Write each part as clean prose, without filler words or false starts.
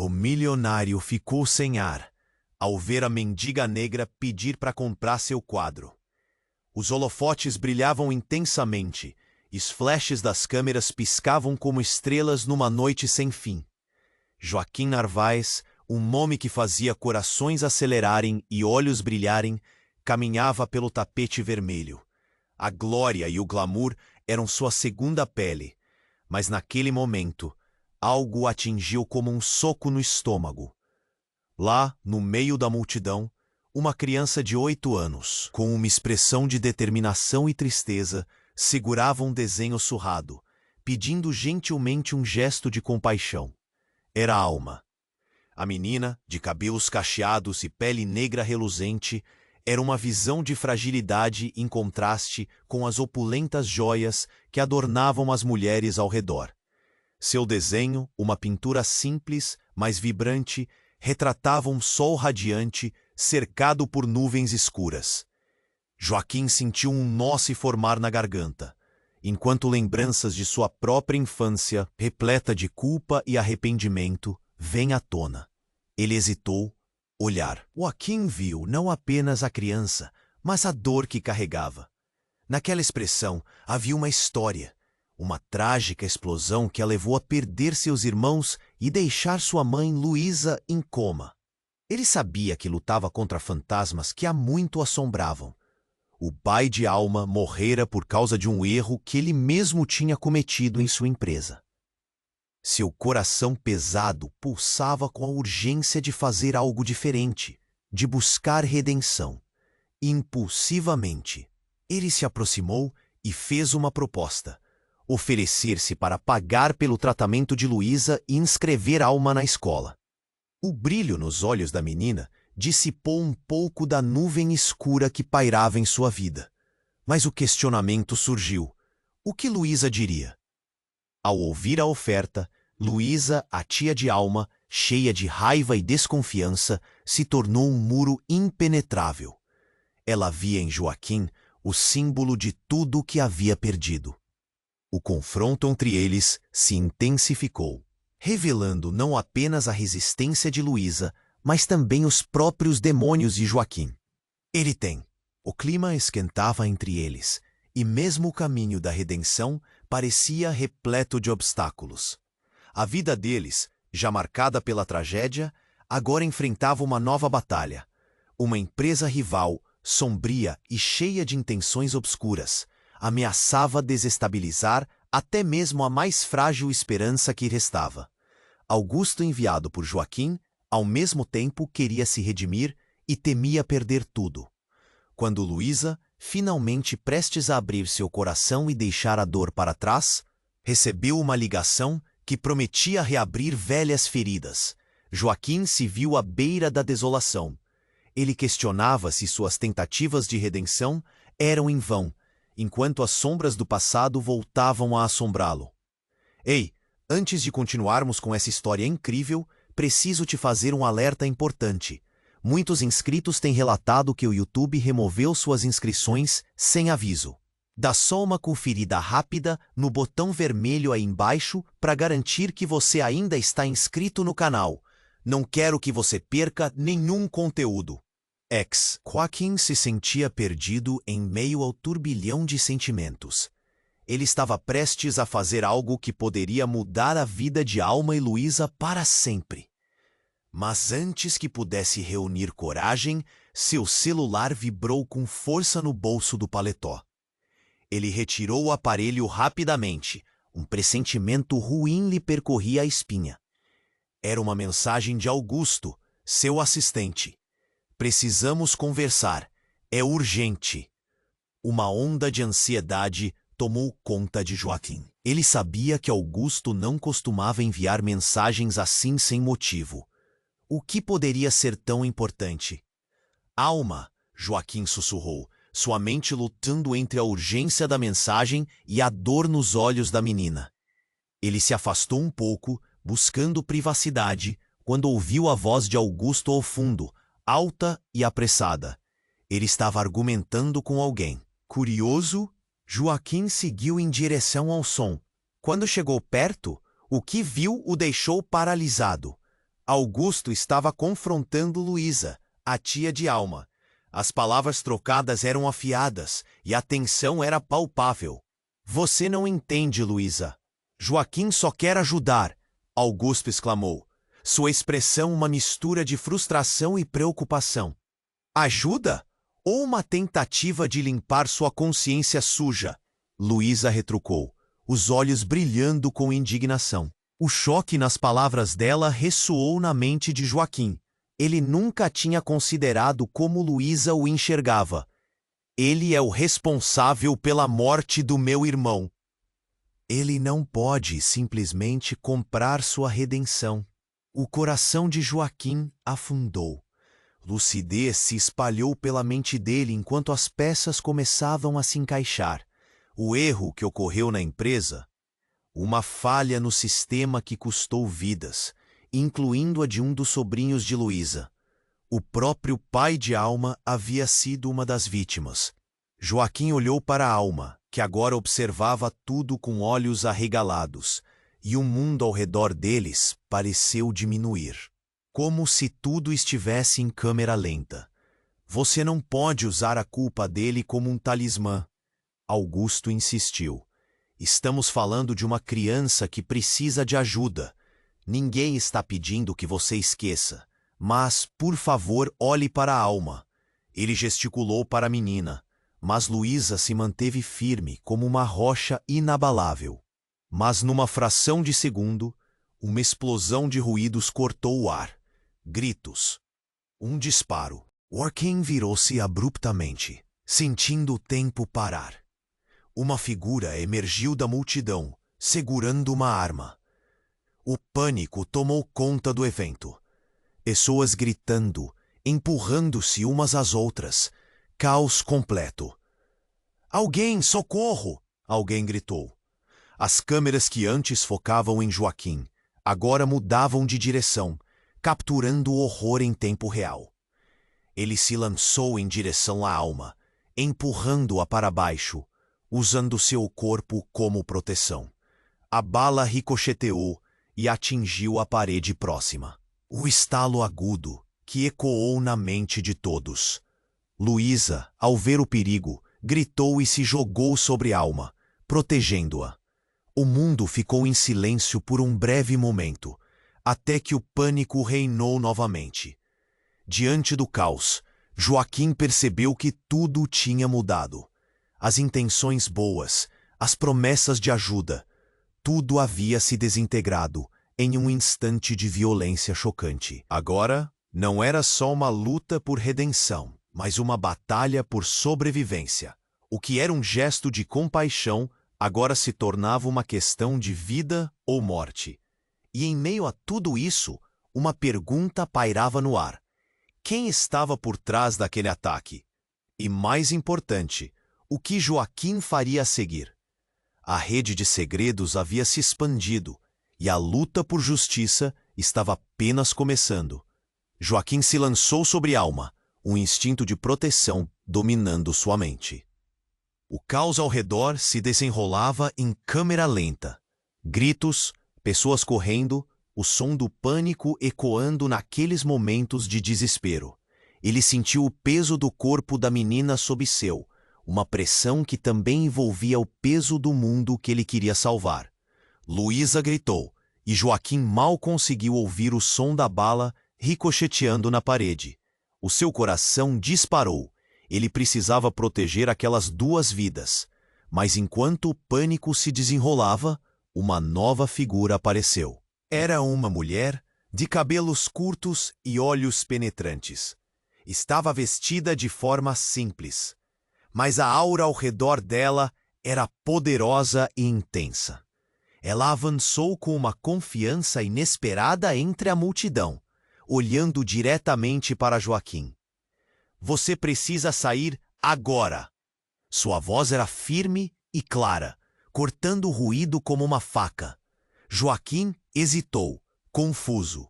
O milionário ficou sem ar ao ver a mendiga negra pedir para comprar seu quadro. Os holofotes brilhavam intensamente, e os flashes das câmeras piscavam como estrelas numa noite sem fim. Joaquim Narvaez, um homem que fazia corações acelerarem e olhos brilharem, caminhava pelo tapete vermelho. A glória e o glamour eram sua segunda pele, mas naquele momento, algo o atingiu como um soco no estômago. Lá, no meio da multidão, uma criança de 8 anos, com uma expressão de determinação e tristeza, segurava um desenho surrado, pedindo gentilmente um gesto de compaixão. Era Alma. A menina, de cabelos cacheados e pele negra reluzente, era uma visão de fragilidade em contraste com as opulentas joias que adornavam as mulheres ao redor. Seu desenho, uma pintura simples, mas vibrante, retratava um sol radiante cercado por nuvens escuras. Joaquim sentiu um nó se formar na garganta, enquanto lembranças de sua própria infância, repleta de culpa e arrependimento, vêm à tona. Ele hesitou, olhar. Joaquim viu não apenas a criança, mas a dor que carregava. Naquela expressão havia uma história, uma trágica explosão que a levou a perder seus irmãos e deixar sua mãe, Luísa, em coma. Ele sabia que lutava contra fantasmas que há muito o assombravam. O pai de Alma morrera por causa de um erro que ele mesmo tinha cometido em sua empresa. Seu coração pesado pulsava com a urgência de fazer algo diferente, de buscar redenção. Impulsivamente, ele se aproximou e fez uma proposta: oferecer-se para pagar pelo tratamento de Luísa e inscrever Alma na escola. O brilho nos olhos da menina dissipou um pouco da nuvem escura que pairava em sua vida. Mas o questionamento surgiu. O que Luísa diria? Ao ouvir a oferta, Luísa, a tia de Alma, cheia de raiva e desconfiança, se tornou um muro impenetrável. Ela via em Joaquim o símbolo de tudo o que havia perdido. O confronto entre eles se intensificou, revelando não apenas a resistência de Luísa, mas também os próprios demônios de Joaquim. Ele tem. O clima esquentava entre eles, e mesmo o caminho da redenção parecia repleto de obstáculos. A vida deles, já marcada pela tragédia, agora enfrentava uma nova batalha. Uma empresa rival, sombria e cheia de intenções obscuras, ameaçava desestabilizar até mesmo a mais frágil esperança que restava. Augusto, enviado por Joaquim, ao mesmo tempo queria se redimir e temia perder tudo. Quando Luísa, finalmente prestes a abrir seu coração e deixar a dor para trás, recebeu uma ligação que prometia reabrir velhas feridas. Joaquim se viu à beira da desolação. Ele questionava se suas tentativas de redenção eram em vão, enquanto as sombras do passado voltavam a assombrá-lo. Ei, antes de continuarmos com essa história incrível, preciso te fazer um alerta importante. Muitos inscritos têm relatado que o YouTube removeu suas inscrições sem aviso. Dá só uma conferida rápida no botão vermelho aí embaixo para garantir que você ainda está inscrito no canal. Não quero que você perca nenhum conteúdo. Joaquim se sentia perdido em meio ao turbilhão de sentimentos. Ele estava prestes a fazer algo que poderia mudar a vida de Alma e Luísa para sempre. Mas antes que pudesse reunir coragem, seu celular vibrou com força no bolso do paletó. Ele retirou o aparelho rapidamente. Um pressentimento ruim lhe percorria a espinha. Era uma mensagem de Augusto, seu assistente. Precisamos conversar. É urgente. Uma onda de ansiedade tomou conta de Joaquim. Ele sabia que Augusto não costumava enviar mensagens assim sem motivo. O que poderia ser tão importante? Alma, Joaquim sussurrou, sua mente lutando entre a urgência da mensagem e a dor nos olhos da menina. Ele se afastou um pouco, buscando privacidade, quando ouviu a voz de Augusto ao fundo, alta e apressada. Ele estava argumentando com alguém. Curioso, Joaquim seguiu em direção ao som. Quando chegou perto, o que viu o deixou paralisado. Augusto estava confrontando Luísa, a tia de Alma. As palavras trocadas eram afiadas e a tensão era palpável. Você não entende, Luísa. Joaquim só quer ajudar, Augusto exclamou. Sua expressão uma mistura de frustração e preocupação. Ajuda? Ou uma tentativa de limpar sua consciência suja? Luísa retrucou, os olhos brilhando com indignação. O choque nas palavras dela ressoou na mente de Joaquim. Ele nunca tinha considerado como Luísa o enxergava. Ele é o responsável pela morte do meu irmão. Ele não pode simplesmente comprar sua redenção. O coração de Joaquim afundou. Lucidez se espalhou pela mente dele enquanto as peças começavam a se encaixar. O erro que ocorreu na empresa, uma falha no sistema que custou vidas, incluindo a de um dos sobrinhos de Luísa. O próprio pai de Alma havia sido uma das vítimas. Joaquim olhou para Alma, que agora observava tudo com olhos arregalados, e o mundo ao redor deles pareceu diminuir. Como se tudo estivesse em câmera lenta. Você não pode usar a culpa dele como um talismã. Augusto insistiu. Estamos falando de uma criança que precisa de ajuda. Ninguém está pedindo que você esqueça. Mas, por favor, olhe para a Alma. Ele gesticulou para a menina, mas Luísa se manteve firme como uma rocha inabalável. Mas numa fração de segundo, uma explosão de ruídos cortou o ar. Gritos. Um disparo. Joaquim virou-se abruptamente, sentindo o tempo parar. Uma figura emergiu da multidão, segurando uma arma. O pânico tomou conta do evento. Pessoas gritando, empurrando-se umas às outras. Caos completo. Alguém, socorro! Alguém gritou. As câmeras que antes focavam em Joaquim, agora mudavam de direção, capturando o horror em tempo real. Ele se lançou em direção à Alma, empurrando-a para baixo, usando seu corpo como proteção. A bala ricocheteou e atingiu a parede próxima. O estalo agudo, que ecoou na mente de todos. Luísa, ao ver o perigo, gritou e se jogou sobre Alma, protegendo-a. O mundo ficou em silêncio por um breve momento, até que o pânico reinou novamente. Diante do caos, Joaquim percebeu que tudo tinha mudado. As intenções boas, as promessas de ajuda, tudo havia se desintegrado em um instante de violência chocante. Agora, não era só uma luta por redenção, mas uma batalha por sobrevivência. O que era um gesto de compaixão, agora se tornava uma questão de vida ou morte. E em meio a tudo isso, uma pergunta pairava no ar. Quem estava por trás daquele ataque? E mais importante, o que Joaquim faria a seguir? A rede de segredos havia se expandido, e a luta por justiça estava apenas começando. Joaquim se lançou sobre Alma, um instinto de proteção dominando sua mente. O caos ao redor se desenrolava em câmera lenta. Gritos, pessoas correndo, o som do pânico ecoando naqueles momentos de desespero. Ele sentiu o peso do corpo da menina sob seu, uma pressão que também envolvia o peso do mundo que ele queria salvar. Luísa gritou, e Joaquim mal conseguiu ouvir o som da bala ricocheteando na parede. O seu coração disparou. Ele precisava proteger aquelas duas vidas. Mas enquanto o pânico se desenrolava, uma nova figura apareceu. Era uma mulher de cabelos curtos e olhos penetrantes. Estava vestida de forma simples, mas a aura ao redor dela era poderosa e intensa. Ela avançou com uma confiança inesperada entre a multidão, olhando diretamente para Joaquim. Você precisa sair agora. Sua voz era firme e clara, cortando o ruído como uma faca. Joaquim hesitou, confuso.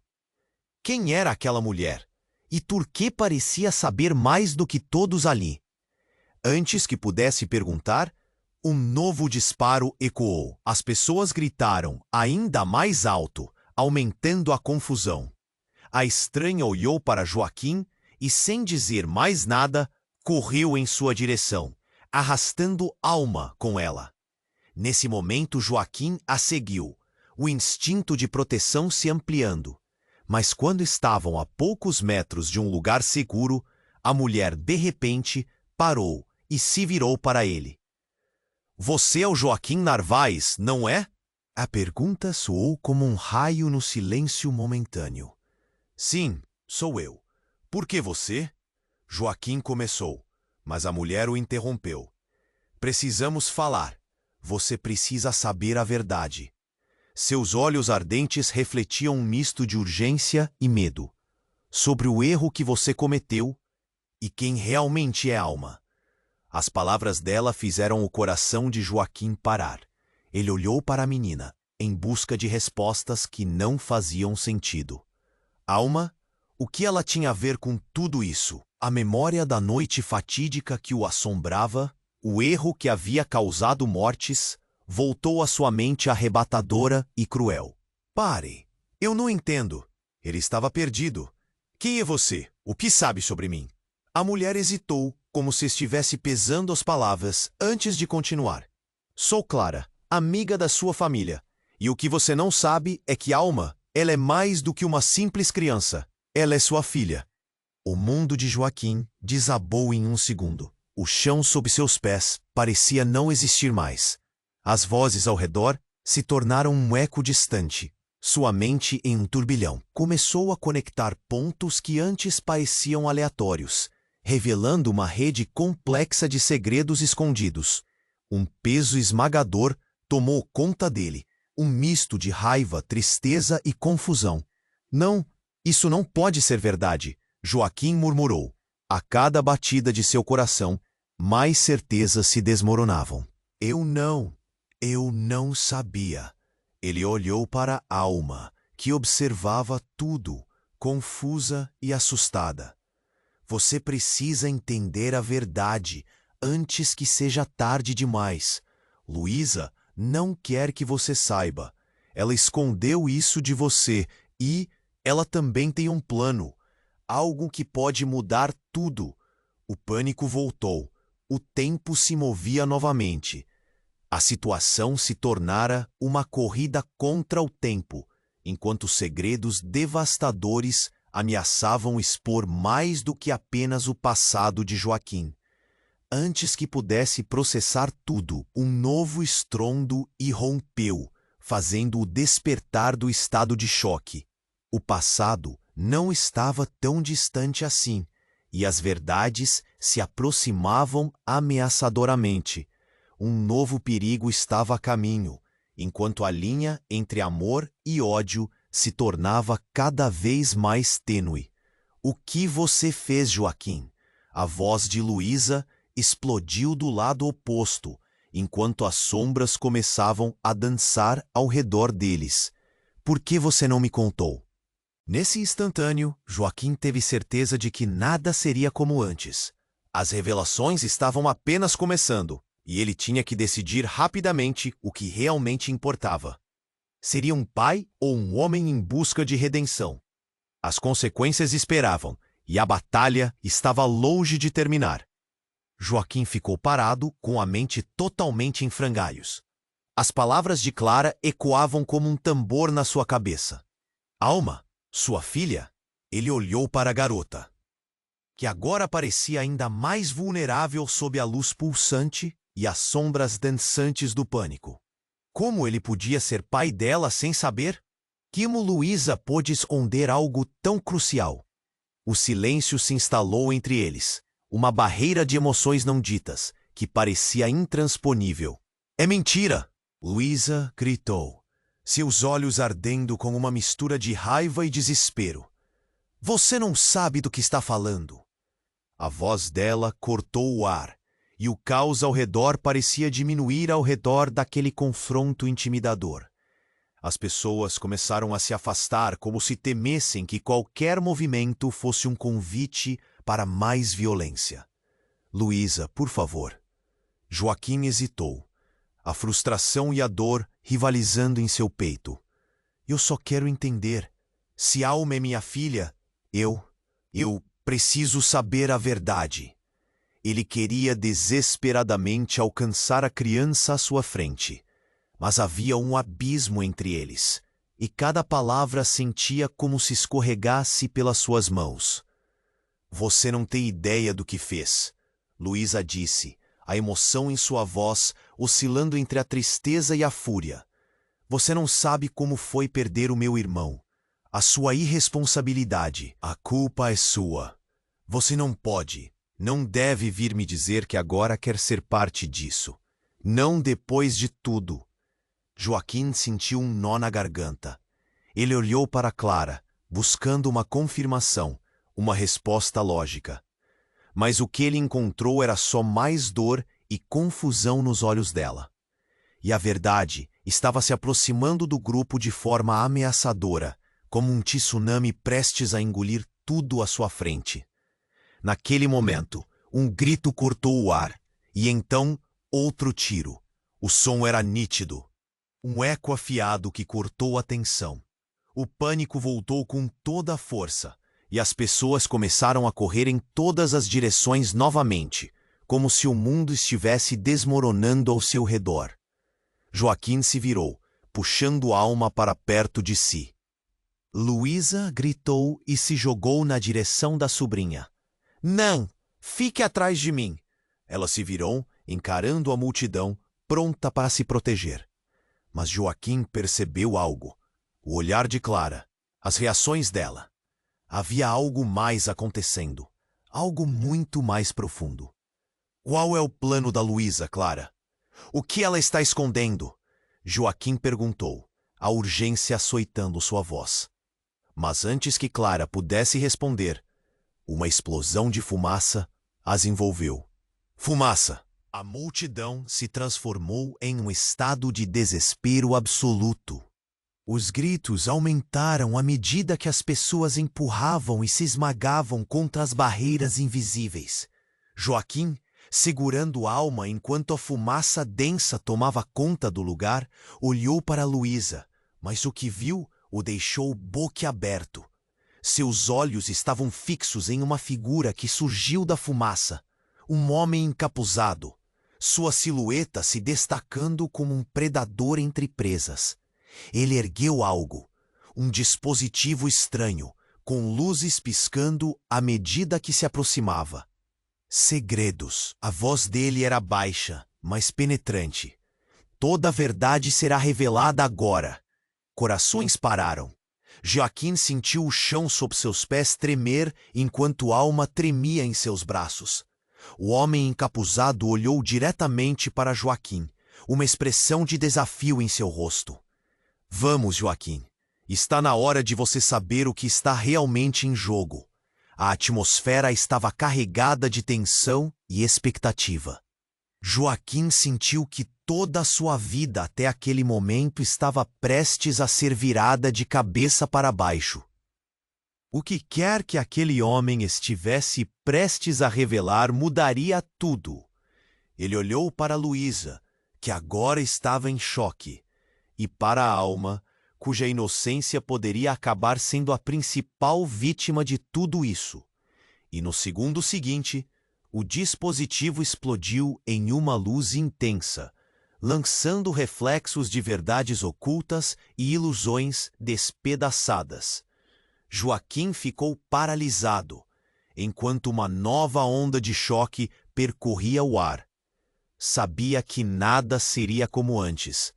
Quem era aquela mulher? E por que parecia saber mais do que todos ali? Antes que pudesse perguntar, um novo disparo ecoou. As pessoas gritaram ainda mais alto, aumentando a confusão. A estranha olhou para Joaquim e, sem dizer mais nada, correu em sua direção, arrastando Alma com ela. Nesse momento, Joaquim a seguiu, o instinto de proteção se ampliando. Mas quando estavam a poucos metros de um lugar seguro, a mulher, de repente, parou e se virou para ele. Você é o Joaquim Narvaez, não é? A pergunta soou como um raio no silêncio momentâneo. Sim, sou eu. Por que você? Joaquim começou, mas a mulher o interrompeu. Precisamos falar. Você precisa saber a verdade. Seus olhos ardentes refletiam um misto de urgência e medo. Sobre o erro que você cometeu e quem realmente é Alma. As palavras dela fizeram o coração de Joaquim parar. Ele olhou para a menina, em busca de respostas que não faziam sentido. Alma? O que ela tinha a ver com tudo isso? A memória da noite fatídica que o assombrava, o erro que havia causado mortes, voltou à sua mente arrebatadora e cruel. Pare! Eu não entendo. Ele estava perdido. Quem é você? O que sabe sobre mim? A mulher hesitou, como se estivesse pesando as palavras antes de continuar. Sou Clara, amiga da sua família. E o que você não sabe é que Alma, ela é mais do que uma simples criança. Ela é sua filha. O mundo de Joaquim desabou em um segundo. O chão sob seus pés parecia não existir mais. As vozes ao redor se tornaram um eco distante. Sua mente, em um turbilhão, começou a conectar pontos que antes pareciam aleatórios, revelando uma rede complexa de segredos escondidos. Um peso esmagador tomou conta dele, um misto de raiva, tristeza e confusão. Não, isso não pode ser verdade, Joaquim murmurou. A cada batida de seu coração, mais certezas se desmoronavam. Eu não sabia. Ele olhou para Alma, que observava tudo, confusa e assustada. Você precisa entender a verdade antes que seja tarde demais. Luísa não quer que você saiba. Ela escondeu isso de você e ela também tem um plano. Algo que pode mudar tudo. O pânico voltou. O tempo se movia novamente. A situação se tornara uma corrida contra o tempo, enquanto segredos devastadores ameaçavam expor mais do que apenas o passado de Joaquim. Antes que pudesse processar tudo, um novo estrondo irrompeu, fazendo-o despertar do estado de choque. O passado não estava tão distante assim, e as verdades se aproximavam ameaçadoramente. Um novo perigo estava a caminho, enquanto a linha entre amor e ódio se tornava cada vez mais tênue. O que você fez, Joaquim? A voz de Luísa explodiu do lado oposto, enquanto as sombras começavam a dançar ao redor deles. Por que você não me contou? Nesse instantâneo, Joaquim teve certeza de que nada seria como antes. As revelações estavam apenas começando, e ele tinha que decidir rapidamente o que realmente importava. Seria um pai ou um homem em busca de redenção? As consequências esperavam, e a batalha estava longe de terminar. Joaquim ficou parado, com a mente totalmente em frangalhos. As palavras de Clara ecoavam como um tambor na sua cabeça. Alma, sua filha? Ele olhou para a garota, que agora parecia ainda mais vulnerável sob a luz pulsante e as sombras dançantes do pânico. Como ele podia ser pai dela sem saber? Como Luísa pôde esconder algo tão crucial? O silêncio se instalou entre eles, uma barreira de emoções não ditas, que parecia intransponível. É mentira! Luísa gritou, seus olhos ardendo com uma mistura de raiva e desespero. Você não sabe do que está falando. A voz dela cortou o ar, e o caos ao redor parecia diminuir ao redor daquele confronto intimidador. As pessoas começaram a se afastar como se temessem que qualquer movimento fosse um convite para mais violência. Luísa, por favor. Joaquim hesitou, a frustração e a dor rivalizando em seu peito. Eu só quero entender. Se Alma é minha filha, eu preciso saber a verdade. Ele queria desesperadamente alcançar a criança à sua frente, mas havia um abismo entre eles, e cada palavra sentia como se escorregasse pelas suas mãos. Você não tem ideia do que fez, Luísa disse, a emoção em sua voz oscilando entre a tristeza e a fúria. Você não sabe como foi perder o meu irmão. A sua irresponsabilidade. A culpa é sua. Você não pode, não deve vir me dizer que agora quer ser parte disso. Não depois de tudo. Joaquim sentiu um nó na garganta. Ele olhou para Clara, buscando uma confirmação, uma resposta lógica. Mas o que ele encontrou era só mais dor e confusão nos olhos dela. E a verdade estava se aproximando do grupo de forma ameaçadora, como um tsunami prestes a engolir tudo à sua frente. Naquele momento, um grito cortou o ar, e então outro tiro. O som era nítido. Um eco afiado que cortou a tensão. O pânico voltou com toda a força, e as pessoas começaram a correr em todas as direções novamente, como se o mundo estivesse desmoronando ao seu redor. Joaquim se virou, puxando Alma para perto de si. Luísa gritou e se jogou na direção da sobrinha. Não! Fique atrás de mim! Ela se virou, encarando a multidão, pronta para se proteger. Mas Joaquim percebeu algo. O olhar de Clara, as reações dela. Havia algo mais acontecendo. Algo muito mais profundo. Qual é o plano da Luísa, Clara? O que ela está escondendo? Joaquim perguntou, a urgência açoitando sua voz. Mas antes que Clara pudesse responder, uma explosão de fumaça as envolveu. Fumaça! A multidão se transformou em um estado de desespero absoluto. Os gritos aumentaram à medida que as pessoas empurravam e se esmagavam contra as barreiras invisíveis. Joaquim, segurando Alma enquanto a fumaça densa tomava conta do lugar, olhou para Luísa, mas o que viu o deixou boquiaberto. Seus olhos estavam fixos em uma figura que surgiu da fumaça, um homem encapuzado, sua silhueta se destacando como um predador entre presas. Ele ergueu algo, um dispositivo estranho, com luzes piscando à medida que se aproximava. Segredos. A voz dele era baixa, mas penetrante. Toda a verdade será revelada agora. Corações pararam. Joaquim sentiu o chão sob seus pés tremer enquanto Alma tremia em seus braços. O homem encapuzado olhou diretamente para Joaquim, uma expressão de desafio em seu rosto. Vamos, Joaquim. Está na hora de você saber o que está realmente em jogo. A atmosfera estava carregada de tensão e expectativa. Joaquim sentiu que toda a sua vida até aquele momento estava prestes a ser virada de cabeça para baixo. O que quer que aquele homem estivesse prestes a revelar mudaria tudo. Ele olhou para Luísa, que agora estava em choque, e para a Alma, cuja inocência poderia acabar sendo a principal vítima de tudo isso. E no segundo seguinte, o dispositivo explodiu em uma luz intensa, lançando reflexos de verdades ocultas e ilusões despedaçadas. Joaquim ficou paralisado, enquanto uma nova onda de choque percorria o ar. Sabia que nada seria como antes.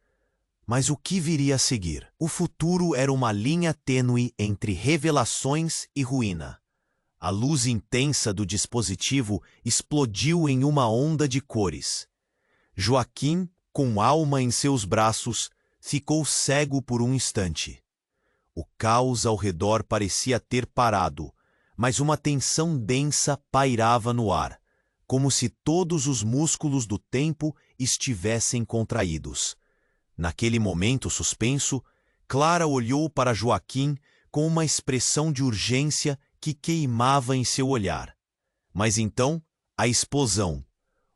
Mas o que viria a seguir? O futuro era uma linha tênue entre revelações e ruína. A luz intensa do dispositivo explodiu em uma onda de cores. Joaquim, com Alma em seus braços, ficou cego por um instante. O caos ao redor parecia ter parado, mas uma tensão densa pairava no ar, como se todos os músculos do tempo estivessem contraídos. Naquele momento suspenso, Clara olhou para Joaquim com uma expressão de urgência que queimava em seu olhar. Mas então, a explosão.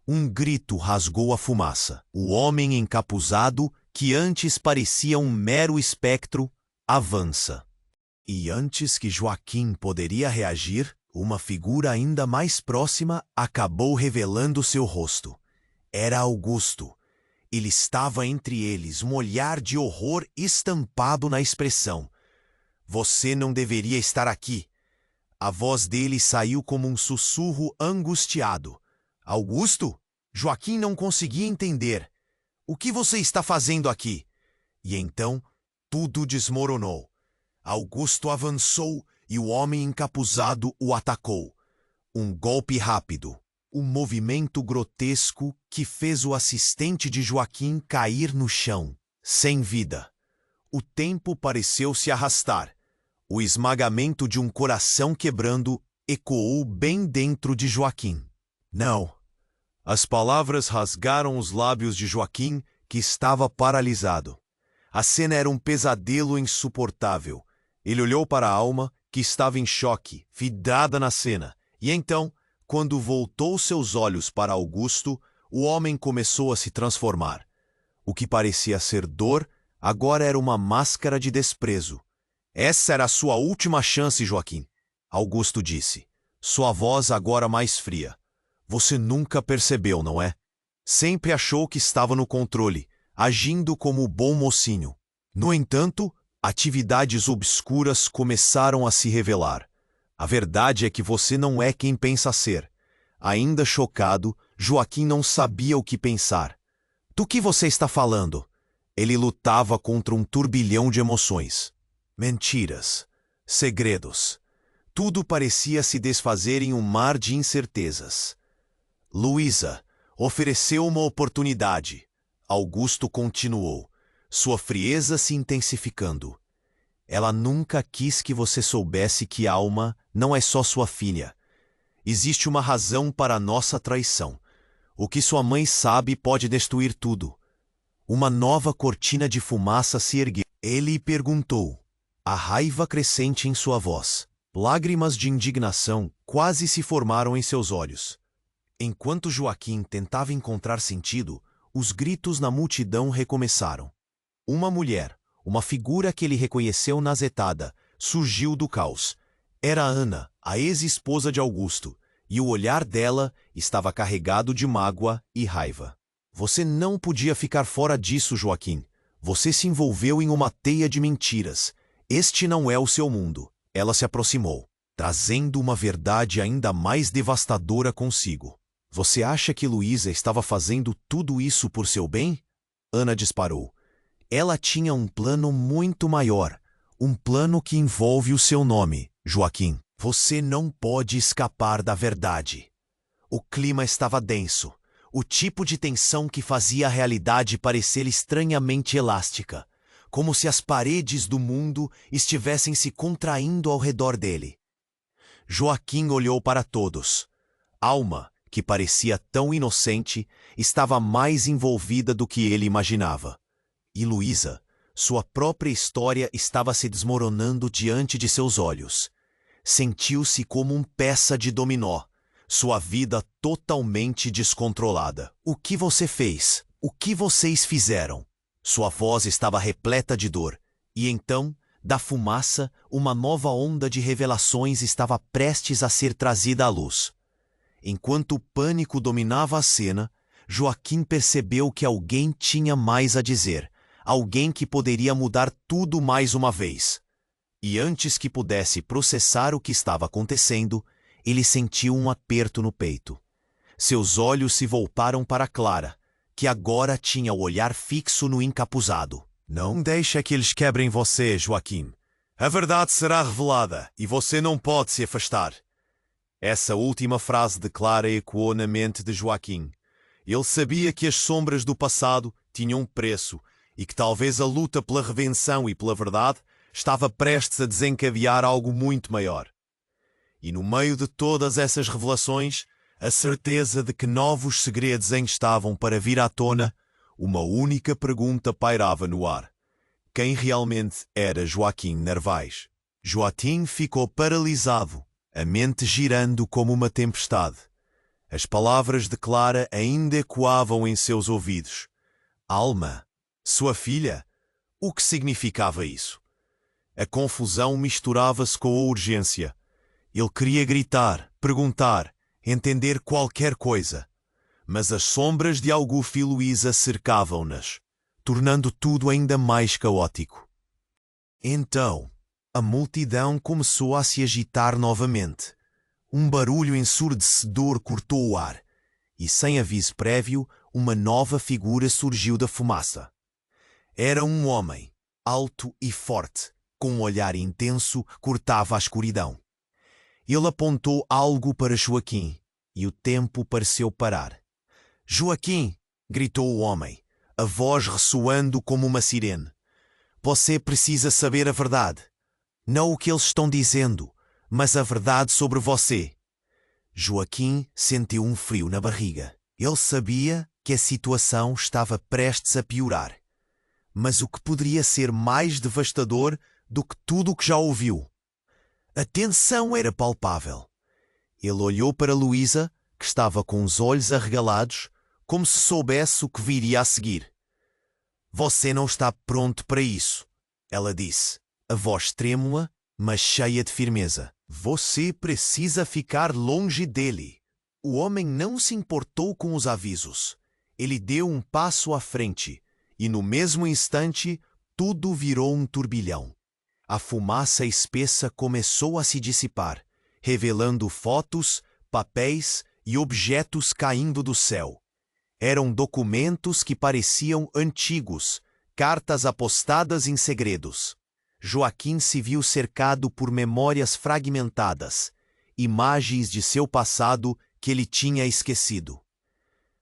Um grito rasgou a fumaça. O homem encapuzado, que antes parecia um mero espectro, avança. E antes que Joaquim poderia reagir, uma figura ainda mais próxima acabou revelando seu rosto. Era Augusto. Ele estava entre eles, um olhar de horror estampado na expressão. Você não deveria estar aqui. A voz dele saiu como um sussurro angustiado. Augusto? Joaquim não conseguia entender. O que você está fazendo aqui? E então, tudo desmoronou. Augusto avançou e o homem encapuzado o atacou. Um golpe rápido, um movimento grotesco que fez o assistente de Joaquim cair no chão, sem vida. O tempo pareceu se arrastar. O esmagamento de um coração quebrando ecoou bem dentro de Joaquim. Não. As palavras rasgaram os lábios de Joaquim, que estava paralisado. A cena era um pesadelo insuportável. Ele olhou para a Alma, que estava em choque, vidrada na cena. E então, quando voltou seus olhos para Augusto, o homem começou a se transformar. O que parecia ser dor, agora era uma máscara de desprezo. Essa era a sua última chance, Joaquim, Augusto disse. Sua voz agora mais fria. Você nunca percebeu, não é? Sempre achou que estava no controle, agindo como o bom mocinho. No entanto, atividades obscuras começaram a se revelar. A verdade é que você não é quem pensa ser. Ainda chocado, Joaquim não sabia o que pensar. Do que você está falando? Ele lutava contra um turbilhão de emoções. Mentiras, segredos. Tudo parecia se desfazer em um mar de incertezas. Luísa ofereceu uma oportunidade. Augusto continuou, sua frieza se intensificando. Ela nunca quis que você soubesse que Alma não é só sua filha. Existe uma razão para a nossa traição. O que sua mãe sabe pode destruir tudo. Uma nova cortina de fumaça se ergueu. Ele perguntou, a raiva crescente em sua voz. Lágrimas de indignação quase se formaram em seus olhos. Enquanto Joaquim tentava encontrar sentido, os gritos na multidão recomeçaram. Uma mulher, uma figura que ele reconheceu na azetada, surgiu do caos. Era Ana, a ex-esposa de Augusto, e o olhar dela estava carregado de mágoa e raiva. Você não podia ficar fora disso, Joaquim. Você se envolveu em uma teia de mentiras. Este não é o seu mundo. Ela se aproximou, trazendo uma verdade ainda mais devastadora consigo. Você acha que Luísa estava fazendo tudo isso por seu bem? Ana disparou. Ela tinha um plano muito maior. Um plano que envolve o seu nome, Joaquim. Você não pode escapar da verdade. O clima estava denso. O tipo de tensão que fazia a realidade parecer estranhamente elástica. Como se as paredes do mundo estivessem se contraindo ao redor dele. Joaquim olhou para todos. Alma, que parecia tão inocente, estava mais envolvida do que ele imaginava. E Luísa, sua própria história estava se desmoronando diante de seus olhos. Sentiu-se como uma peça de dominó, sua vida totalmente descontrolada. O que você fez? O que vocês fizeram? Sua voz estava repleta de dor, e então, da fumaça, uma nova onda de revelações estava prestes a ser trazida à luz. Enquanto o pânico dominava a cena, Joaquim percebeu que alguém tinha mais a dizer, alguém que poderia mudar tudo mais uma vez. E antes que pudesse processar o que estava acontecendo, ele sentiu um aperto no peito. Seus olhos se voltaram para Clara, que agora tinha o olhar fixo no encapuzado. Não deixe que eles quebrem você, Joaquim. A verdade será revelada e você não pode se afastar. Essa última frase de Clara ecoou na mente de Joaquim. Ele sabia que as sombras do passado tinham um preço e que talvez a luta pela redenção e pela verdade estava prestes a desencadear algo muito maior. E no meio de todas essas revelações, a certeza de que novos segredos ainda estavam para vir à tona, uma única pergunta pairava no ar. Quem realmente era Joaquim Narvaez? Joaquim ficou paralisado, a mente girando como uma tempestade. As palavras de Clara ainda ecoavam em seus ouvidos. Alma, sua filha? O que significava isso? A confusão misturava-se com a urgência. Ele queria gritar, perguntar, entender qualquer coisa. Mas as sombras de Augusto e Luísa cercavam-nas, tornando tudo ainda mais caótico. Então, a multidão começou a se agitar novamente. Um barulho ensurdecedor cortou o ar, e sem aviso prévio, uma nova figura surgiu da fumaça. Era um homem, alto e forte, com um olhar intenso, cortava a escuridão. Ele apontou algo para Joaquim, e o tempo pareceu parar. "Joaquim!" gritou o homem, a voz ressoando como uma sirene. "Você precisa saber a verdade. Não o que eles estão dizendo, mas a verdade sobre você." Joaquim sentiu um frio na barriga. Ele sabia que a situação estava prestes a piorar. Mas o que poderia ser mais devastador do que tudo o que já ouviu? A tensão era palpável. Ele olhou para Luísa, que estava com os olhos arregalados, como se soubesse o que viria a seguir. "Você não está pronto para isso", ela disse, a voz trêmula, mas cheia de firmeza. "Você precisa ficar longe dele." O homem não se importou com os avisos. Ele deu um passo à frente, e no mesmo instante, tudo virou um turbilhão. A fumaça espessa começou a se dissipar, revelando fotos, papéis e objetos caindo do céu. Eram documentos que pareciam antigos, cartas apostadas em segredos. Joaquim se viu cercado por memórias fragmentadas, imagens de seu passado que ele tinha esquecido.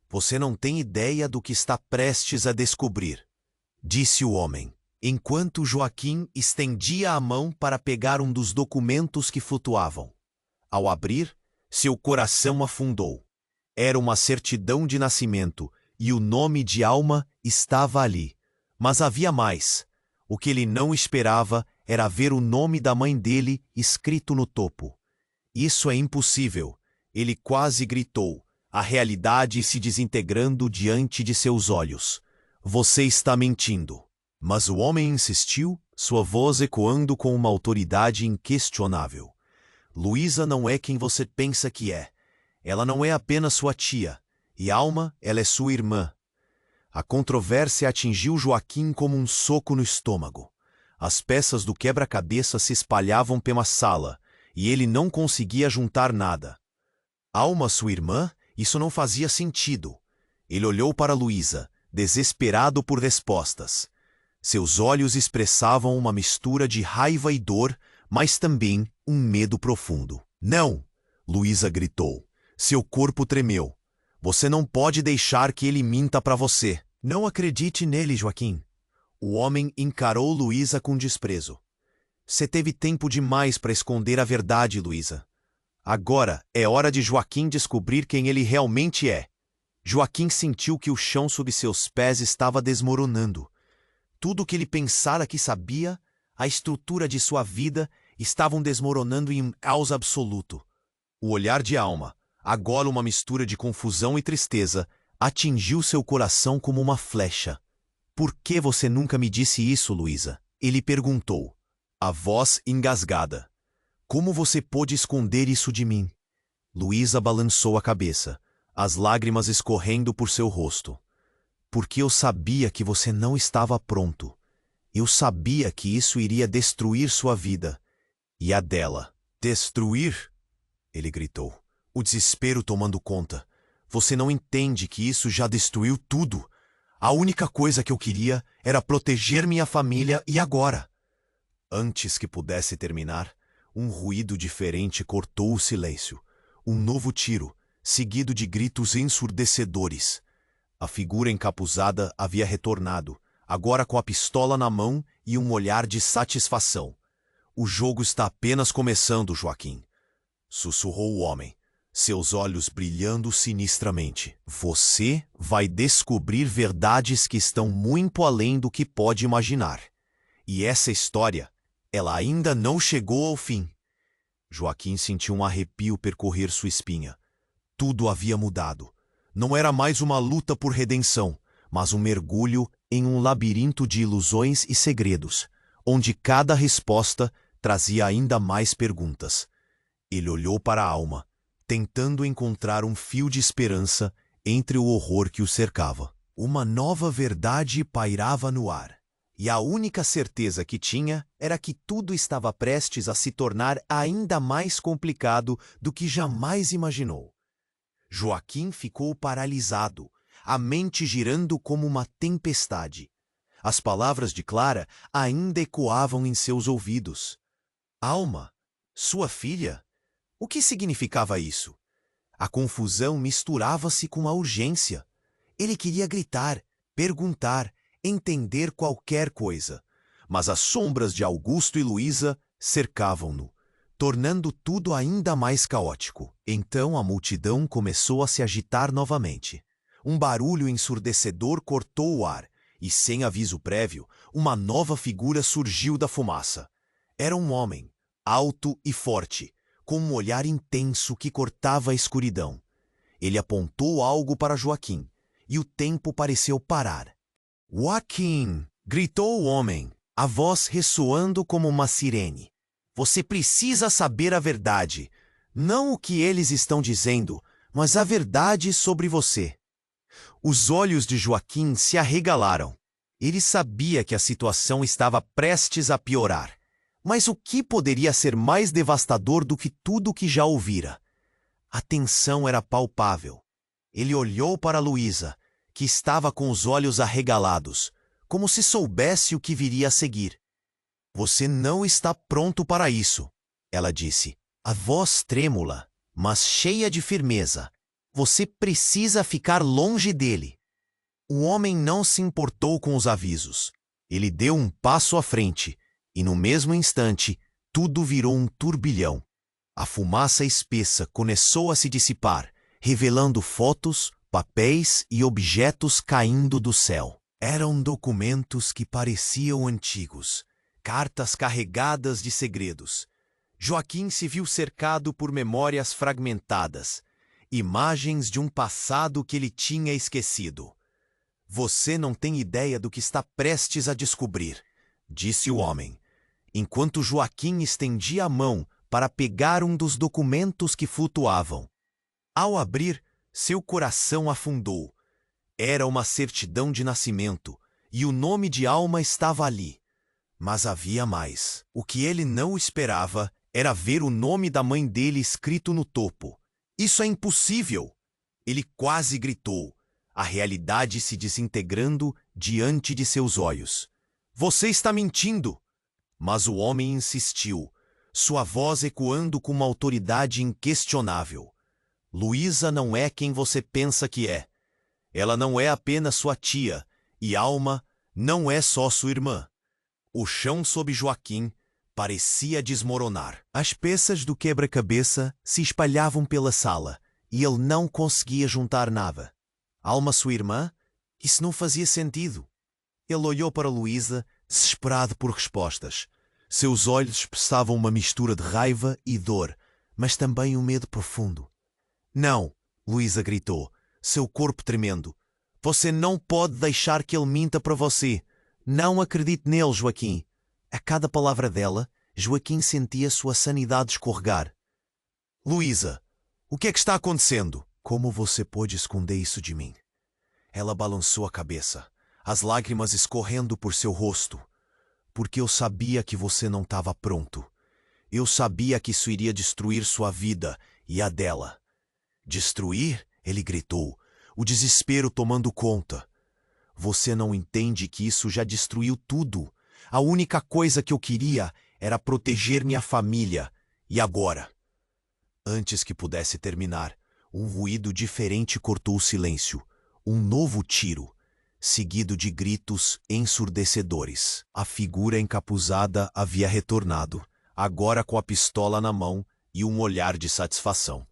"Você não tem ideia do que está prestes a descobrir", disse o homem, enquanto Joaquim estendia a mão para pegar um dos documentos que flutuavam. Ao abrir, seu coração afundou. Era uma certidão de nascimento e o nome de Alma estava ali. Mas havia mais. O que ele não esperava era ver o nome da mãe dele escrito no topo. "Isso é impossível", ele quase gritou, a realidade se desintegrando diante de seus olhos. "Você está mentindo." Mas o homem insistiu, sua voz ecoando com uma autoridade inquestionável. "Luísa não é quem você pensa que é. Ela não é apenas sua tia, e Alma, ela é sua irmã." A controvérsia atingiu Joaquim como um soco no estômago. As peças do quebra-cabeça se espalhavam pela sala, e ele não conseguia juntar nada. "Alma, sua irmã? Isso não fazia sentido." Ele olhou para Luísa, desesperado por respostas. Seus olhos expressavam uma mistura de raiva e dor, mas também um medo profundo. "Não!" Luísa gritou. Seu corpo tremeu. "Você não pode deixar que ele minta para você." "Não acredite nele, Joaquim." O homem encarou Luísa com desprezo. "Você teve tempo demais para esconder a verdade, Luísa. Agora é hora de Joaquim descobrir quem ele realmente é." Joaquim sentiu que o chão sob seus pés estava desmoronando. Tudo o que ele pensara que sabia, a estrutura de sua vida, estavam desmoronando em um caos absoluto. O olhar de Alma, agora uma mistura de confusão e tristeza, atingiu seu coração como uma flecha. "Por que você nunca me disse isso, Luísa?" ele perguntou, a voz engasgada. "Como você pôde esconder isso de mim?" Luísa balançou a cabeça, as lágrimas escorrendo por seu rosto. "Porque eu sabia que você não estava pronto. Eu sabia que isso iria destruir sua vida. E a dela." "Destruir?" ele gritou, o desespero tomando conta. "Você não entende que isso já destruiu tudo. A única coisa que eu queria era proteger minha família e agora." Antes que pudesse terminar, um ruído diferente cortou o silêncio. Um novo tiro, seguido de gritos ensurdecedores. A figura encapuzada havia retornado, agora com a pistola na mão e um olhar de satisfação. "O jogo está apenas começando, Joaquim", sussurrou o homem, seus olhos brilhando sinistramente. "Você vai descobrir verdades que estão muito além do que pode imaginar. E essa história, ela ainda não chegou ao fim." Joaquim sentiu um arrepio percorrer sua espinha. Tudo havia mudado. Não era mais uma luta por redenção, mas um mergulho em um labirinto de ilusões e segredos, onde cada resposta trazia ainda mais perguntas. Ele olhou para a Alma, tentando encontrar um fio de esperança entre o horror que o cercava. Uma nova verdade pairava no ar, e a única certeza que tinha era que tudo estava prestes a se tornar ainda mais complicado do que jamais imaginou. Joaquim ficou paralisado, a mente girando como uma tempestade. As palavras de Clara ainda ecoavam em seus ouvidos. Alma, sua filha? O que significava isso? A confusão misturava-se com a urgência. Ele queria gritar, perguntar, entender qualquer coisa. Mas as sombras de Augusto e Luísa cercavam-no, tornando tudo ainda mais caótico. Então a multidão começou a se agitar novamente. Um barulho ensurdecedor cortou o ar, e sem aviso prévio, uma nova figura surgiu da fumaça. Era um homem, alto e forte, com um olhar intenso que cortava a escuridão. Ele apontou algo para Joaquim, e o tempo pareceu parar. "Joaquim!" gritou o homem, a voz ressoando como uma sirene. "Você precisa saber a verdade. Não o que eles estão dizendo, mas a verdade sobre você." Os olhos de Joaquim se arregalaram. Ele sabia que a situação estava prestes a piorar. Mas o que poderia ser mais devastador do que tudo o que já ouvira? A tensão era palpável. Ele olhou para Luísa, que estava com os olhos arregalados, como se soubesse o que viria a seguir. "Você não está pronto para isso," ela disse, a voz trêmula, mas cheia de firmeza. "Você precisa ficar longe dele." O homem não se importou com os avisos. Ele deu um passo à frente, e no mesmo instante, tudo virou um turbilhão. A fumaça espessa começou a se dissipar, revelando fotos, papéis e objetos caindo do céu. Eram documentos que pareciam antigos, cartas carregadas de segredos. Joaquim se viu cercado por memórias fragmentadas, imagens de um passado que ele tinha esquecido. "Você não tem ideia do que está prestes a descobrir", disse o homem, enquanto Joaquim estendia a mão para pegar um dos documentos que flutuavam. Ao abrir, seu coração afundou. Era uma certidão de nascimento, e o nome de Alma estava ali. Mas havia mais. O que ele não esperava era ver o nome da mãe dele escrito no topo. "Isso é impossível!" Ele quase gritou, a realidade se desintegrando diante de seus olhos. "Você está mentindo!" Mas o homem insistiu, sua voz ecoando com uma autoridade inquestionável. "Luísa não é quem você pensa que é. Ela não é apenas sua tia, e Alma não é só sua irmã." O chão sob Joaquim parecia desmoronar. As peças do quebra-cabeça se espalhavam pela sala, e ele não conseguia juntar nada. Alma, sua irmã? Isso não fazia sentido. Ele olhou para Luísa, desesperado por respostas. Seus olhos expressavam uma mistura de raiva e dor, mas também um medo profundo. "Não!" Luísa gritou, seu corpo tremendo. "Você não pode deixar que ele minta para você. Não acredite nele, Joaquim." A cada palavra dela, Joaquim sentia sua sanidade escorregar. "Luísa, o que é que está acontecendo?" "Como você pôde esconder isso de mim?" Ela balançou a cabeça, as lágrimas escorrendo por seu rosto. "Porque eu sabia que você não estava pronto. Eu sabia que isso iria destruir sua vida e a dela." "Destruir?" ele gritou, o desespero tomando conta. "Você não entende que isso já destruiu tudo. A única coisa que eu queria era proteger minha família. E agora?" Antes que pudesse terminar, um ruído diferente cortou o silêncio. Um novo tiro, seguido de gritos ensurdecedores. A figura encapuzada havia retornado, agora com a pistola na mão e um olhar de satisfação.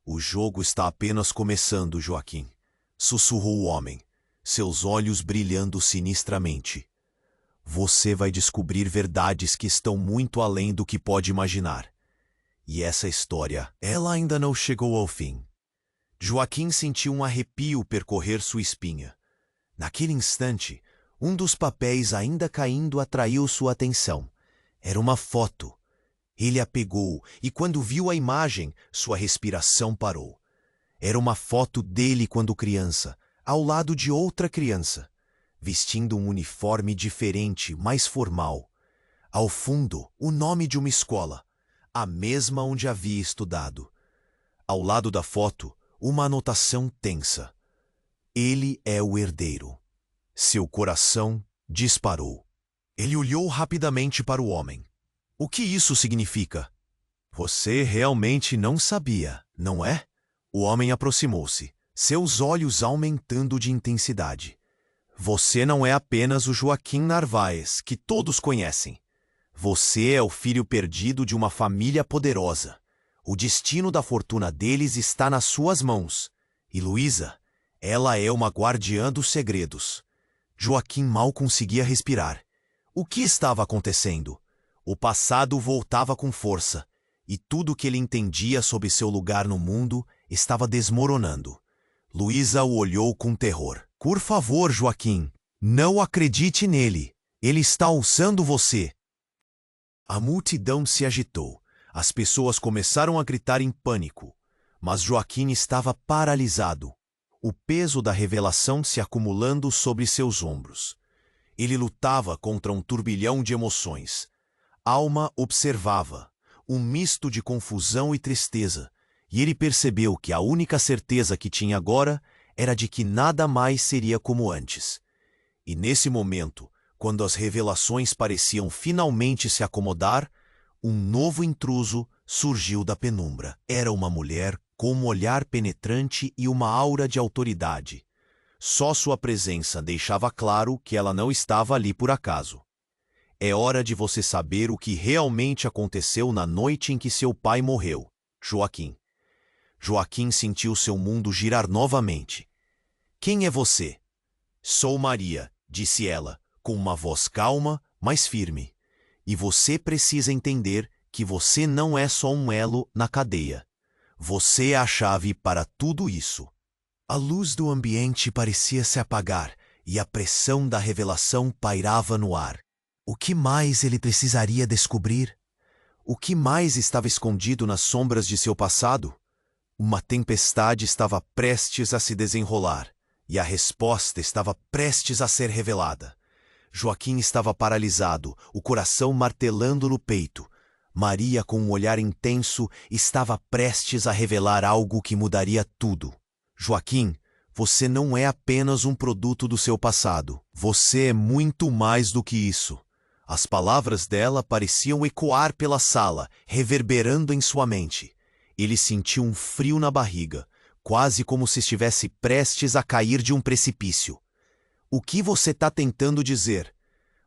"O jogo está apenas começando, Joaquim", sussurrou o homem, seus olhos brilhando sinistramente. "Você vai descobrir verdades que estão muito além do que pode imaginar. E essa história, ela ainda não chegou ao fim." Joaquim sentiu um arrepio percorrer sua espinha. Naquele instante, Um dos papéis ainda caindo atraiu sua atenção. Era uma foto. Ele a pegou e, quando viu a imagem, sua respiração parou. Era uma foto dele quando criança, ao lado de outra criança, vestindo um uniforme diferente, mais formal. Ao fundo, o nome de uma escola, a mesma onde havia estudado. Ao lado da foto, uma anotação tensa. Ele é o herdeiro. Seu coração disparou. Ele olhou rapidamente para o homem. O que isso significa? Você realmente não sabia, não é? O homem aproximou-se, seus olhos aumentando de intensidade. Você não é apenas o Joaquim Narvaez, que todos conhecem. Você é o filho perdido de uma família poderosa. O destino da fortuna deles está nas suas mãos. E Luísa, ela é uma guardiã dos segredos. Joaquim mal conseguia respirar. O que estava acontecendo? O passado voltava com força, e tudo o que ele entendia sobre seu lugar no mundo estava desmoronando. Luísa o olhou com terror. Por favor, Joaquim, não acredite nele. Ele está usando você. A multidão se agitou. As pessoas começaram a gritar em pânico. Mas Joaquim estava paralisado, o peso da revelação se acumulando sobre seus ombros. Ele lutava contra um turbilhão de emoções. Alma observava, um misto de confusão e tristeza, e ele percebeu que a única certeza que tinha agora era de que nada mais seria como antes. E nesse momento, quando as revelações pareciam finalmente se acomodar, um novo intruso surgiu da penumbra. Era uma mulher com um olhar penetrante e uma aura de autoridade. Só sua presença deixava claro que ela não estava ali por acaso. É hora de você saber o que realmente aconteceu na noite em que seu pai morreu, Joaquim. Joaquim sentiu seu mundo girar novamente. Quem é você? Sou Maria, disse ela, com uma voz calma, mas firme. E você precisa entender que você não é só um elo na cadeia. Você é a chave para tudo isso. A luz do ambiente parecia se apagar e a pressão da revelação pairava no ar. O que mais ele precisaria descobrir? O que mais estava escondido nas sombras de seu passado? Uma tempestade estava prestes a se desenrolar e a resposta estava prestes a ser revelada. Joaquim estava paralisado, o coração martelando no peito. Maria, com um olhar intenso, estava prestes a revelar algo que mudaria tudo. Joaquim, você não é apenas um produto do seu passado. Você é muito mais do que isso. As palavras dela pareciam ecoar pela sala, reverberando em sua mente. Ele sentiu um frio na barriga, quase como se estivesse prestes a cair de um precipício. O que você está tentando dizer?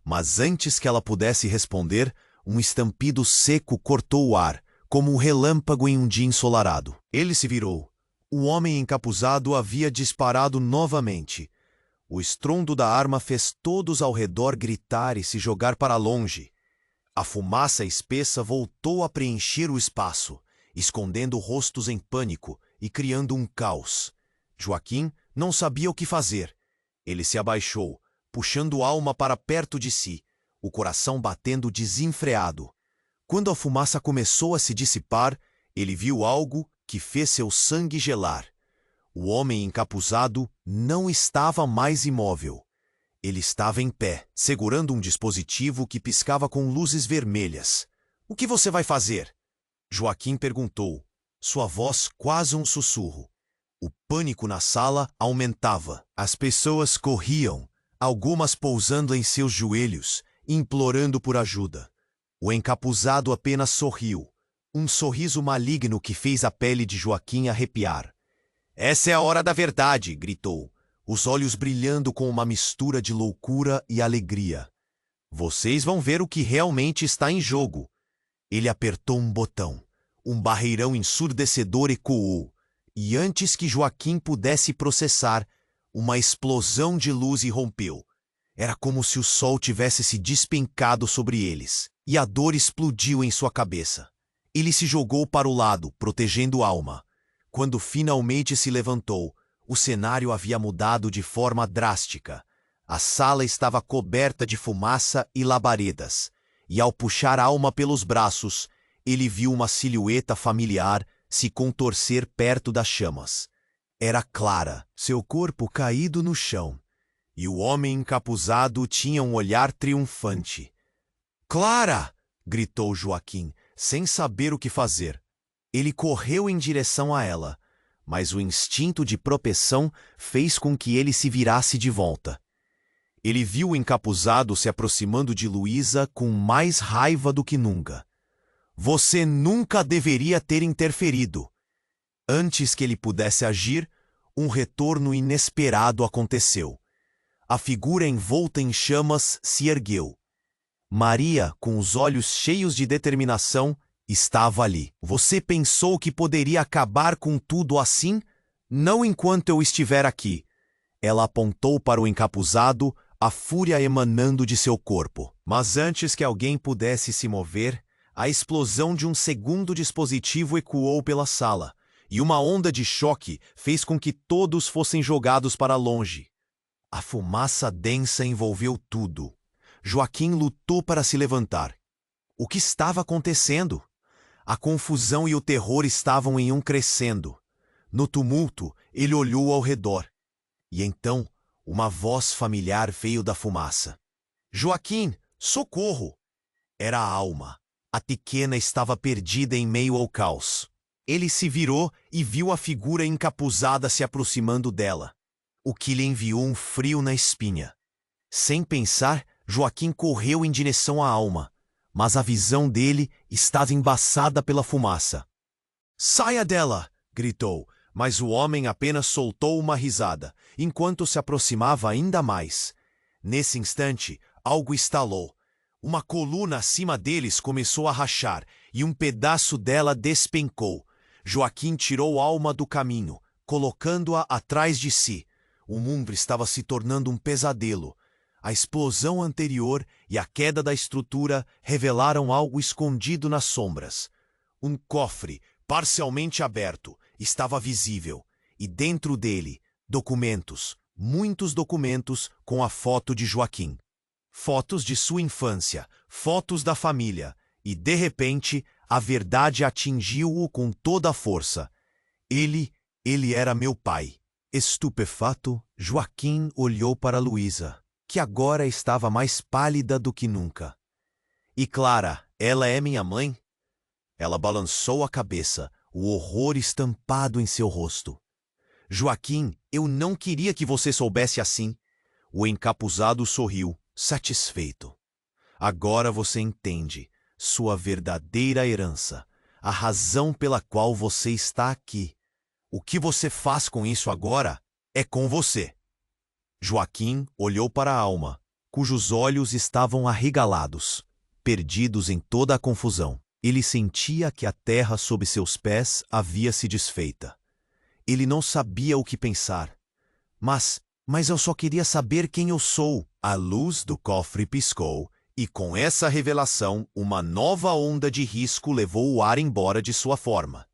Mas antes que ela pudesse responder, um estampido seco cortou o ar, como um relâmpago em um dia ensolarado. Ele se virou. O homem encapuzado havia disparado novamente. O estrondo da arma fez todos ao redor gritar e se jogar para longe. A fumaça espessa voltou a preencher o espaço, escondendo rostos em pânico e criando um caos. Joaquim não sabia o que fazer. Ele se abaixou, puxando Alma para perto de si, o coração batendo desenfreado. Quando a fumaça começou a se dissipar, ele viu algo que fez seu sangue gelar. O homem encapuzado não estava mais imóvel. Ele estava em pé, segurando um dispositivo que piscava com luzes vermelhas. — O que você vai fazer? Joaquim perguntou, sua voz quase um sussurro. O pânico na sala aumentava. As pessoas corriam, algumas pousando em seus joelhos, implorando por ajuda. O encapuzado apenas sorriu, um sorriso maligno que fez a pele de Joaquim arrepiar. — Essa é a hora da verdade! Gritou, os olhos brilhando com uma mistura de loucura e alegria. Vocês vão ver o que realmente está em jogo. Ele apertou um botão. Um barreirão ensurdecedor ecoou, e antes que Joaquim pudesse processar, uma explosão de luz irrompeu. Era como se o sol tivesse se despencado sobre eles, e a dor explodiu em sua cabeça. Ele se jogou para o lado, protegendo Alma. Quando finalmente se levantou, o cenário havia mudado de forma drástica. A sala estava coberta de fumaça e labaredas, e ao puxar Alma pelos braços, ele viu uma silhueta familiar se contorcer perto das chamas. Era Clara, seu corpo caído no chão, e o homem encapuzado tinha um olhar triunfante. "Clara!" gritou Joaquim, sem saber o que fazer. Ele correu em direção a ela, mas o instinto de proteção fez com que ele se virasse de volta. Ele viu o encapuzado se aproximando de Luísa com mais raiva do que nunca. "Você nunca deveria ter interferido." Antes que ele pudesse agir, um retorno inesperado aconteceu. A figura envolta em chamas se ergueu. Maria, com os olhos cheios de determinação, estava ali. "Você pensou que poderia acabar com tudo assim? Não enquanto eu estiver aqui." Ela apontou para o encapuzado, a fúria emanando de seu corpo. Mas antes que alguém pudesse se mover, a explosão de um segundo dispositivo ecoou pela sala, e uma onda de choque fez com que todos fossem jogados para longe. A fumaça densa envolveu tudo. Joaquim lutou para se levantar. O que estava acontecendo? A confusão e o terror estavam em um crescendo. No tumulto, ele olhou ao redor. E então, uma voz familiar veio da fumaça. "Joaquim, socorro!" Era a Alma. A pequena estava perdida em meio ao caos. Ele se virou e viu a figura encapuzada se aproximando dela, o que lhe enviou um frio na espinha. Sem pensar, Joaquim correu em direção à Alma, mas a visão dele estava embaçada pela fumaça. "Saia dela!" gritou, mas o homem apenas soltou uma risada, enquanto se aproximava ainda mais. Nesse instante, algo estalou. Uma coluna acima deles começou a rachar, e um pedaço dela despencou. Joaquim tirou Alma do caminho, colocando-a atrás de si. O mundo estava se tornando um pesadelo. A explosão anterior e a queda da estrutura revelaram algo escondido nas sombras. Um cofre, parcialmente aberto, estava visível, e dentro dele, documentos, muitos documentos com a foto de Joaquim. Fotos de sua infância, fotos da família, e de repente, a verdade atingiu-o com toda a força. Ele era meu pai. Estupefato, Joaquim olhou para Luísa, que agora estava mais pálida do que nunca. "E Clara, ela é minha mãe?" Ela balançou a cabeça, o horror estampado em seu rosto. "Joaquim, eu não queria que você soubesse assim." O encapuzado sorriu, satisfeito. "Agora você entende sua verdadeira herança, a razão pela qual você está aqui. O que você faz com isso agora é com você." Joaquim olhou para a Alma, cujos olhos estavam arregalados, perdidos em toda a confusão. Ele sentia que a terra sob seus pés havia se desfeita. Ele não sabia o que pensar. Mas eu só queria saber quem eu sou." A luz do cofre piscou, e com essa revelação, uma nova onda de risco levou o ar embora de sua forma.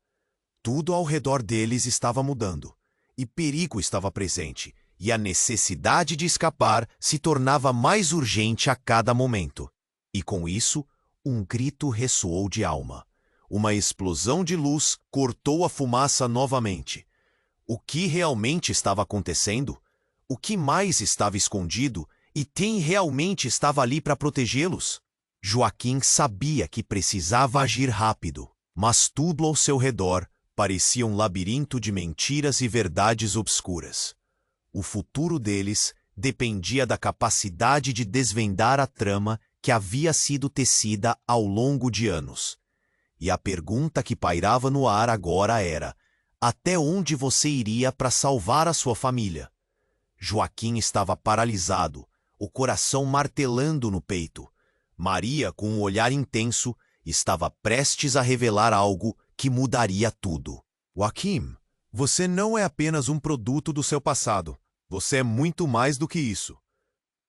Tudo ao redor deles estava mudando, e perigo estava presente, e a necessidade de escapar se tornava mais urgente a cada momento. E com isso, um grito ressoou de Alma. Uma explosão de luz cortou a fumaça novamente. O que realmente estava acontecendo? O que mais estava escondido? E quem realmente estava ali para protegê-los? Joaquim sabia que precisava agir rápido, mas tudo ao seu redor parecia um labirinto de mentiras e verdades obscuras. O futuro deles dependia da capacidade de desvendar a trama que havia sido tecida ao longo de anos. E a pergunta que pairava no ar agora era: até onde você iria para salvar a sua família? Joaquim estava paralisado, o coração martelando no peito. Maria, com um olhar intenso, estava prestes a revelar algo que mudaria tudo. "Joaquim, você não é apenas um produto do seu passado. Você é muito mais do que isso."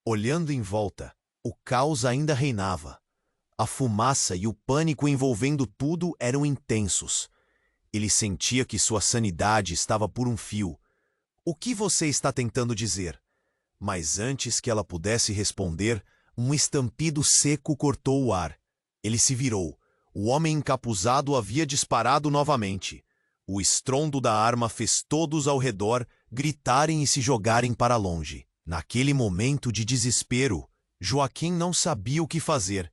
Olhando em volta, o caos ainda reinava. A fumaça e o pânico envolvendo tudo eram intensos. Ele sentia que sua sanidade estava por um fio. "O que você está tentando dizer?" Mas antes que ela pudesse responder, um estampido seco cortou o ar. Ele se virou. O homem encapuzado havia disparado novamente. O estrondo da arma fez todos ao redor gritarem e se jogarem para longe. Naquele momento de desespero, Joaquim não sabia o que fazer.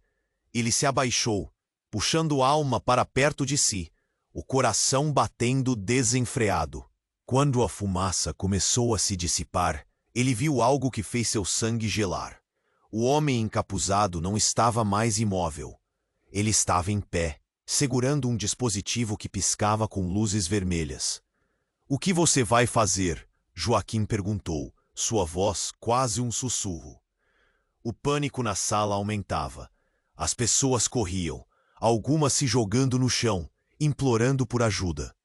Ele se abaixou, puxando Alma para perto de si, o coração batendo desenfreado. Quando a fumaça começou a se dissipar, ele viu algo que fez seu sangue gelar. O homem encapuzado não estava mais imóvel. Ele estava em pé, segurando um dispositivo que piscava com luzes vermelhas. "O que você vai fazer?" Joaquim perguntou, sua voz quase um sussurro. O pânico na sala aumentava. As pessoas corriam, algumas se jogando no chão, implorando por ajuda.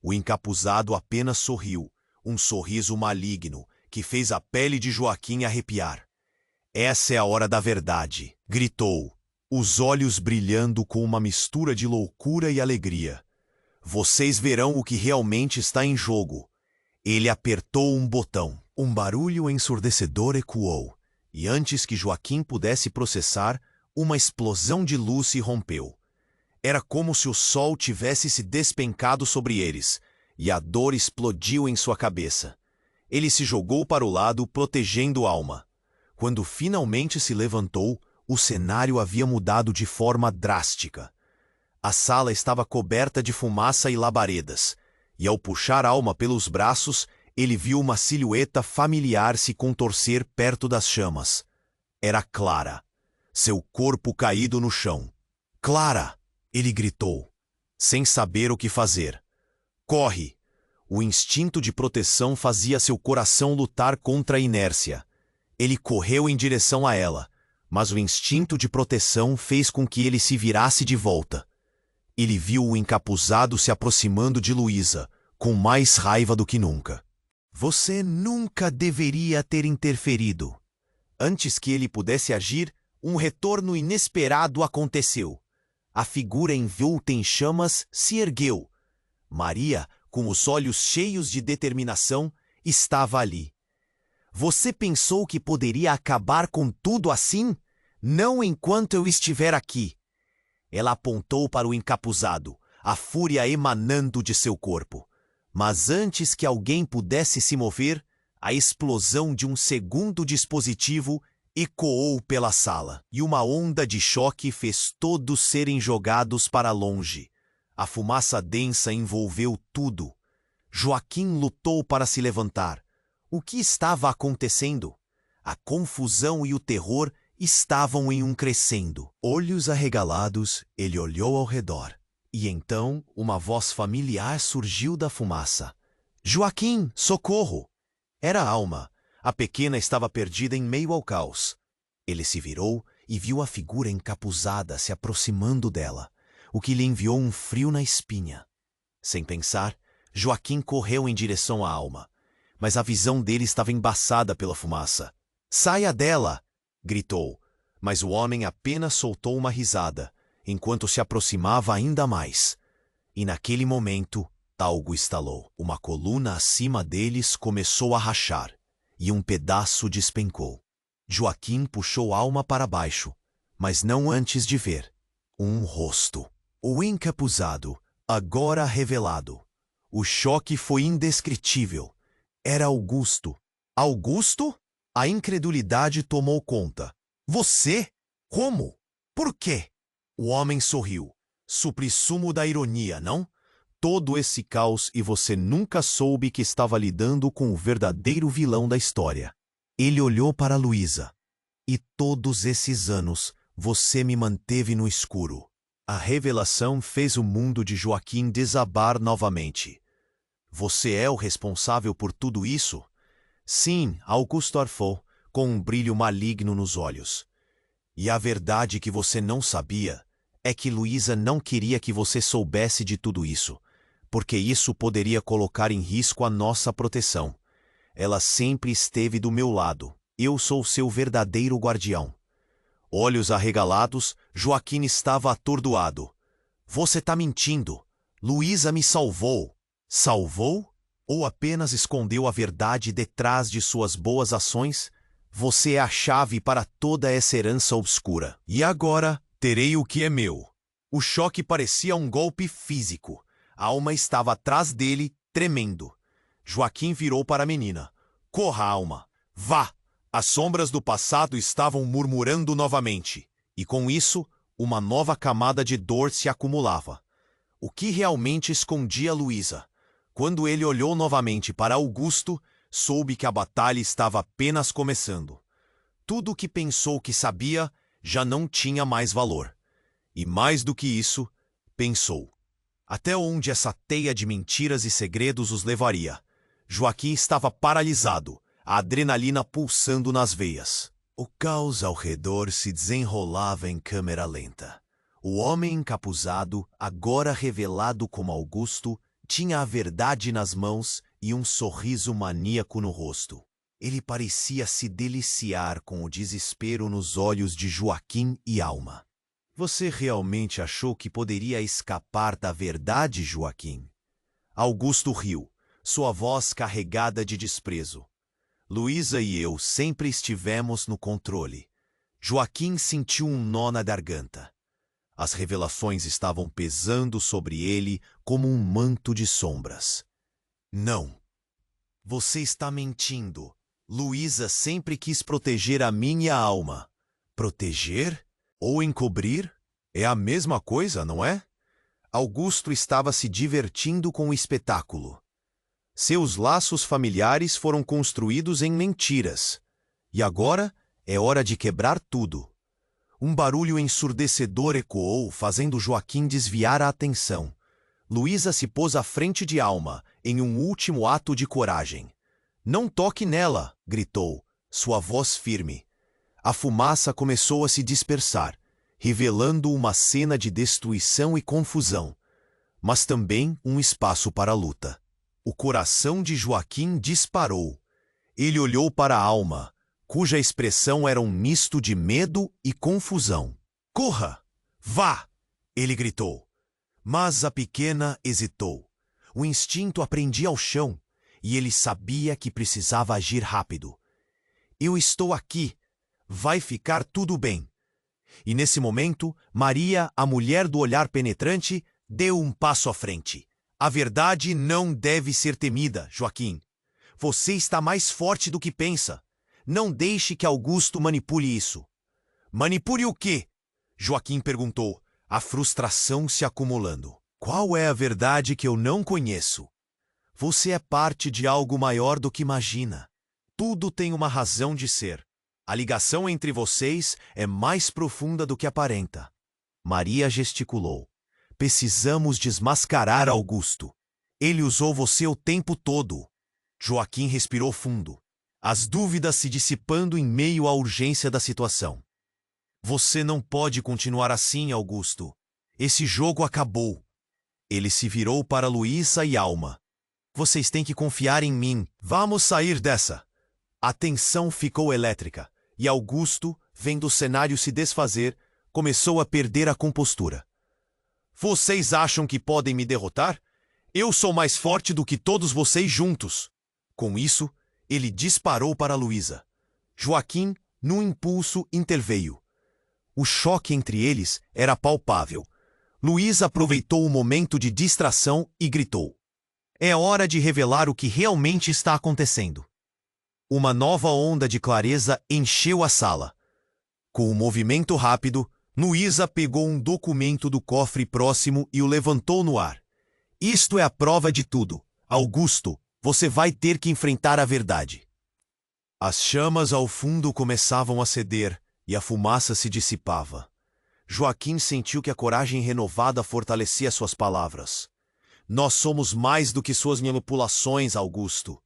O encapuzado apenas sorriu, um sorriso maligno que fez a pele de Joaquim arrepiar. "Essa é a hora da verdade", gritou, os olhos brilhando com uma mistura de loucura e alegria. "Vocês verão o que realmente está em jogo." Ele apertou um botão. Um barulho ensurdecedor ecoou, e antes que Joaquim pudesse processar, uma explosão de luz se rompeu. Era como se o sol tivesse se despencado sobre eles, e a dor explodiu em sua cabeça. Ele se jogou para o lado, protegendo Alma. Quando finalmente se levantou, o cenário havia mudado de forma drástica. A sala estava coberta de fumaça e labaredas, e ao puxar Alma pelos braços, ele viu uma silhueta familiar se contorcer perto das chamas. Era Clara, seu corpo caído no chão. "Clara!" ele gritou, sem saber o que fazer. "Corre!" O instinto de proteção fazia seu coração lutar contra a inércia. Ele correu em direção a ela, mas o instinto de proteção fez com que ele se virasse de volta. Ele viu o encapuzado se aproximando de Luísa, com mais raiva do que nunca. "Você nunca deveria ter interferido." Antes que ele pudesse agir, um retorno inesperado aconteceu. A figura envolta em chamas se ergueu. Maria, com os olhos cheios de determinação, estava ali. "Você pensou que poderia acabar com tudo assim? Não enquanto eu estiver aqui." Ela apontou para o encapuzado, a fúria emanando de seu corpo. Mas antes que alguém pudesse se mover, a explosão de um segundo dispositivo ecoou pela sala, e uma onda de choque fez todos serem jogados para longe. A fumaça densa envolveu tudo. Joaquim lutou para se levantar. O que estava acontecendo? A confusão e o terror estavam em um crescendo. Olhos arregalados, ele olhou ao redor. E então uma voz familiar surgiu da fumaça. "Joaquim, socorro!" Era Alma. A pequena estava perdida em meio ao caos. Ele se virou e viu a figura encapuzada se aproximando dela, o que lhe enviou um frio na espinha. Sem pensar, Joaquim correu em direção à Alma, mas a visão dele estava embaçada pela fumaça. "Saia dela!" gritou, mas o homem apenas soltou uma risada, enquanto se aproximava ainda mais. E naquele momento, algo estalou. Uma coluna acima deles começou a rachar, e um pedaço despencou. Joaquim puxou Alma para baixo, mas não antes de ver um rosto. O encapuzado, agora revelado. O choque foi indescritível. Era Augusto. "Augusto?" A incredulidade tomou conta. "Você? Como? Por quê?" O homem sorriu. "Suprassumo da ironia, não? Todo esse caos e você nunca soube que estava lidando com o verdadeiro vilão da história." Ele olhou para Luísa. "E todos esses anos você me manteve no escuro." A revelação fez o mundo de Joaquim desabar novamente. "Você é o responsável por tudo isso?" "Sim", Augusto arfou, com um brilho maligno nos olhos. "E a verdade que você não sabia é que Luísa não queria que você soubesse de tudo isso, porque isso poderia colocar em risco a nossa proteção. Ela sempre esteve do meu lado. Eu sou seu verdadeiro guardião." Olhos arregalados, Joaquim estava atordoado. "Você está mentindo. Luísa me salvou." "Salvou? Ou apenas escondeu a verdade detrás de suas boas ações?" Você é a chave para toda essa herança obscura. E agora terei o que é meu. O choque parecia um golpe físico. A alma estava atrás dele, tremendo. Joaquim virou para a menina. Corra, Alma. Vá! As sombras do passado estavam murmurando novamente. E com isso, uma nova camada de dor se acumulava. O que realmente escondia Luísa? Quando ele olhou novamente para Augusto, soube que a batalha estava apenas começando. Tudo o que pensou que sabia já não tinha mais valor. E mais do que isso, pensou: até onde essa teia de mentiras e segredos os levaria? Joaquim estava paralisado, a adrenalina pulsando nas veias. O caos ao redor se desenrolava em câmera lenta. O homem encapuzado, agora revelado como Augusto, tinha a verdade nas mãos e um sorriso maníaco no rosto. Ele parecia se deliciar com o desespero nos olhos de Joaquim e Alma. Você realmente achou que poderia escapar da verdade, Joaquim? Augusto riu, sua voz carregada de desprezo. Luísa e eu sempre estivemos no controle. Joaquim sentiu um nó na garganta. As revelações estavam pesando sobre ele como um manto de sombras. Não. Você está mentindo. Luísa sempre quis proteger a minha alma. Proteger? Ou encobrir? É a mesma coisa, não é? Augusto estava se divertindo com o espetáculo. Seus laços familiares foram construídos em mentiras. E agora é hora de quebrar tudo. Um barulho ensurdecedor ecoou, fazendo Joaquim desviar a atenção. Luísa se pôs à frente de Alma, em um último ato de coragem. Não toque nela, gritou, sua voz firme. A fumaça começou a se dispersar, revelando uma cena de destruição e confusão, mas também um espaço para a luta. O coração de Joaquim disparou. Ele olhou para a Alma, cuja expressão era um misto de medo e confusão. Corra! Vá! Ele gritou. Mas a pequena hesitou. O instinto a prendia ao chão, e ele sabia que precisava agir rápido. Eu estou aqui. Vai ficar tudo bem. E nesse momento, Maria, a mulher do olhar penetrante, deu um passo à frente. A verdade não deve ser temida, Joaquim. Você está mais forte do que pensa. Não deixe que Augusto manipule isso. Manipule o quê? Joaquim perguntou, a frustração se acumulando. Qual é a verdade que eu não conheço? Você é parte de algo maior do que imagina. Tudo tem uma razão de ser. A ligação entre vocês é mais profunda do que aparenta. Maria gesticulou. Precisamos desmascarar Augusto. Ele usou você o tempo todo. Joaquim respirou fundo, as dúvidas se dissipando em meio à urgência da situação. Você não pode continuar assim, Augusto. Esse jogo acabou. Ele se virou para Luísa e Alma. Vocês têm que confiar em mim. Vamos sair dessa. A tensão ficou elétrica, e Augusto, vendo o cenário se desfazer, começou a perder a compostura. Vocês acham que podem me derrotar? Eu sou mais forte do que todos vocês juntos. Com isso, ele disparou para Luísa. Joaquim, num impulso, interveio. O choque entre eles era palpável. Luísa aproveitou o momento de distração e gritou. É hora de revelar o que realmente está acontecendo. Uma nova onda de clareza encheu a sala. Com um movimento rápido, Luísa pegou um documento do cofre próximo e o levantou no ar. Isto é a prova de tudo. Augusto, você vai ter que enfrentar a verdade. As chamas ao fundo começavam a ceder e a fumaça se dissipava. Joaquim sentiu que a coragem renovada fortalecia suas palavras. Nós somos mais do que suas manipulações, Augusto.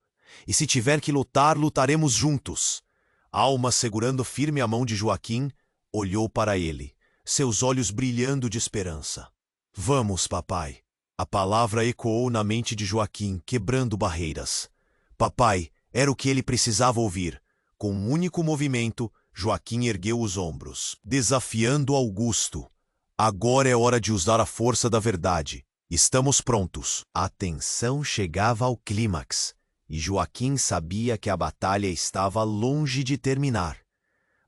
E se tiver que lutar, lutaremos juntos. Alma, segurando firme a mão de Joaquim, olhou para ele, seus olhos brilhando de esperança. Vamos, papai. A palavra ecoou na mente de Joaquim, quebrando barreiras. Papai, era o que ele precisava ouvir. Com um único movimento, Joaquim ergueu os ombros, desafiando Augusto. Agora é hora de usar a força da verdade. Estamos prontos. A tensão chegava ao clímax, e Joaquim sabia que a batalha estava longe de terminar.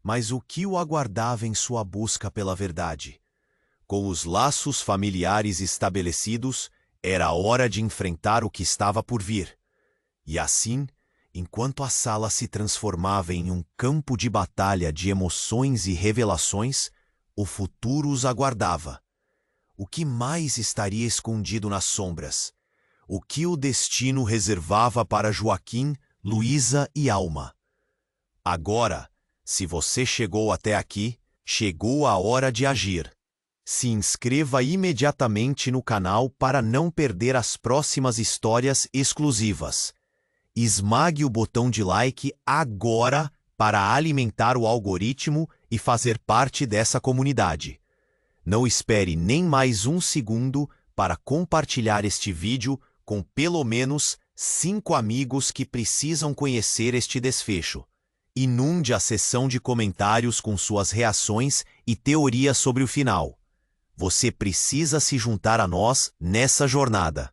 Mas o que o aguardava em sua busca pela verdade? Com os laços familiares estabelecidos, era hora de enfrentar o que estava por vir. E assim, enquanto a sala se transformava em um campo de batalha de emoções e revelações, o futuro os aguardava. O que mais estaria escondido nas sombras? O que o destino reservava para Joaquim, Luísa e Alma? Agora, se você chegou até aqui, chegou a hora de agir. Se inscreva imediatamente no canal para não perder as próximas histórias exclusivas. Esmague o botão de like agora para alimentar o algoritmo e fazer parte dessa comunidade. Não espere nem mais um segundo para compartilhar este vídeo com pelo menos 5 amigos que precisam conhecer este desfecho. Inunde a seção de comentários com suas reações e teorias sobre o final. Você precisa se juntar a nós nessa jornada.